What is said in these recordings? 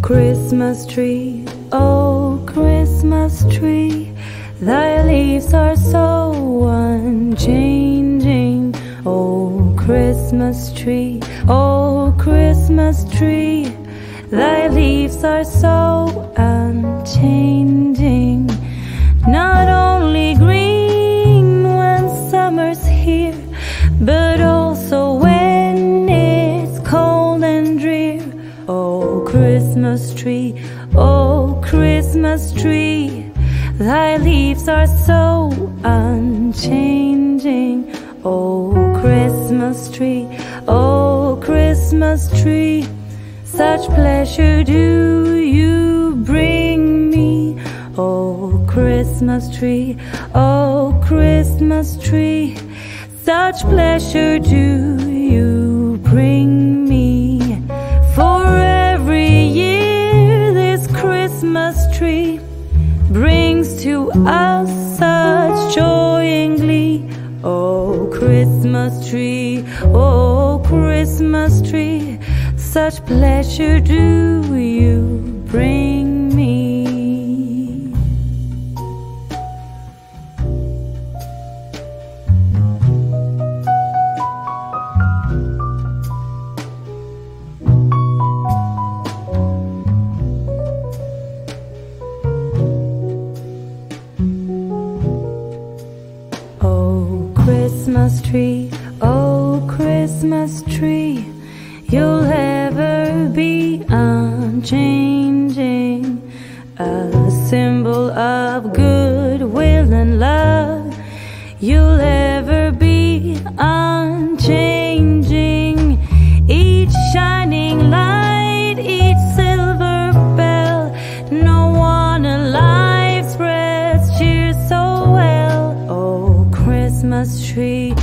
Christmas tree, oh Christmas tree, thy leaves are so unchanging. Oh Christmas tree, oh Christmas tree, thy leaves are so unchanging. Not only green when summer's here, but also when it's cold and drear. Oh Christmas tree, oh Christmas tree, thy leaves are so unchanging. Oh Christmas tree, oh Christmas tree, such pleasure do you bring me. Oh Christmas tree, oh Christmas tree, such pleasure do you bring me. For every year this Christmas tree brings to us such joy and glee. Oh Christmas tree, oh Christmas tree, such pleasure do you bring me. Christmas tree, oh Christmas tree, you'll ever be unchanging, a symbol of goodwill and love. You'll ever be unchanging, each shining light, each silver bell, no one alive spreads cheer so well. Oh Christmas tree,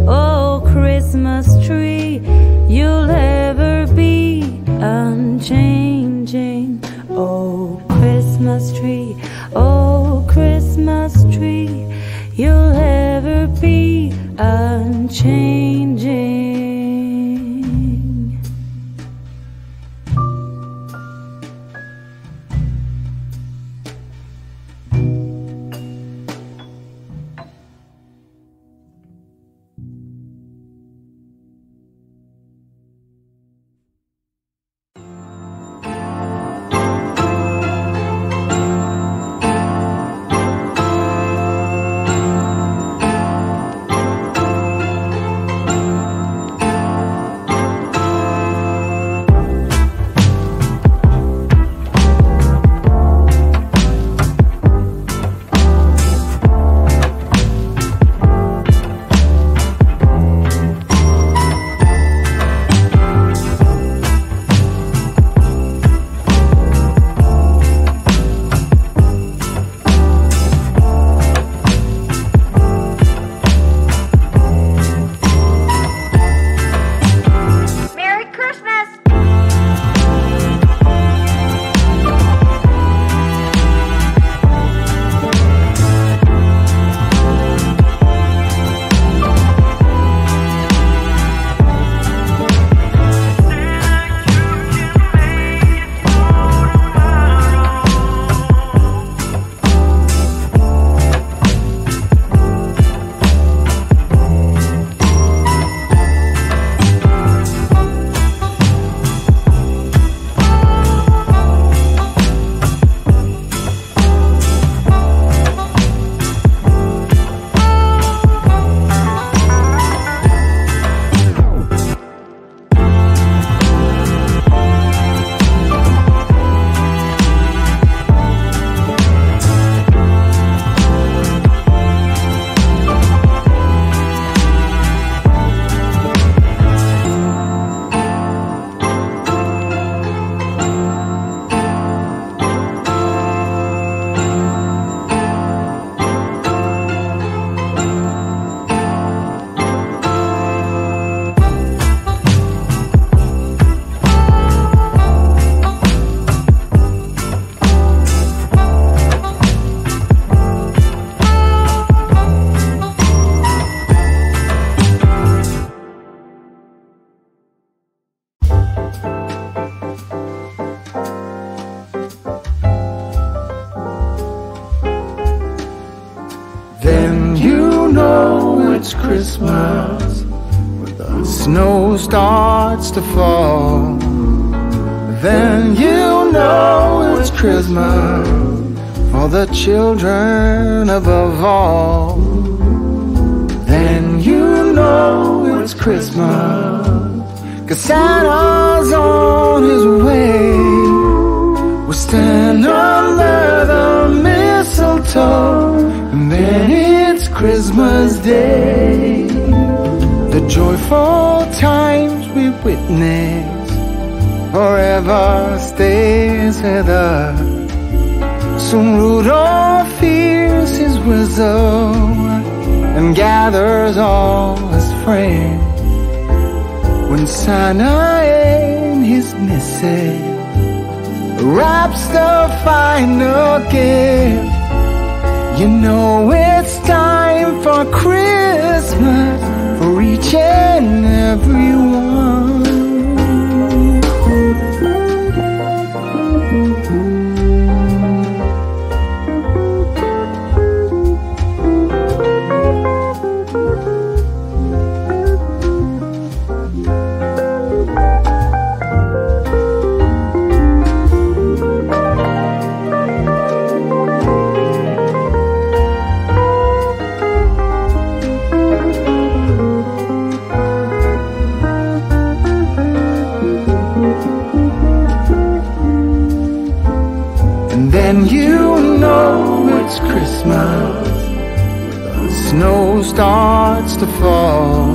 oh Christmas tree, you'll ever be unchanging. Oh Christmas tree, oh Christmas tree, you'll ever be unchanging. Christmas, when the snow starts to fall, then you know it's Christmas for the children above all. Then you know it's Christmas, 'cause Santa's on his way. We'll stand under the mistletoe, and then it's Christmas Day. The joyful times we witness forever stays with us. Soon Rudolph hears his whistle and gathers all his friends. When Santa and his missus wraps the final gift, you know it's time for Christmas for each and every one. And you know it's Christmas, the snow starts to fall.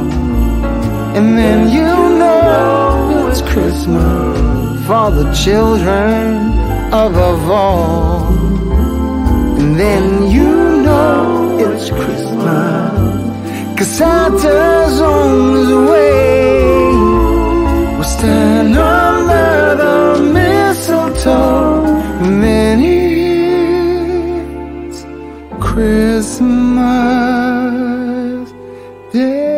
And then you know it's Christmas for the children above all. And then you know it's Christmas, 'cause Santa's on his way. We'll stand under the mistletoe, and then it's Christmas Day.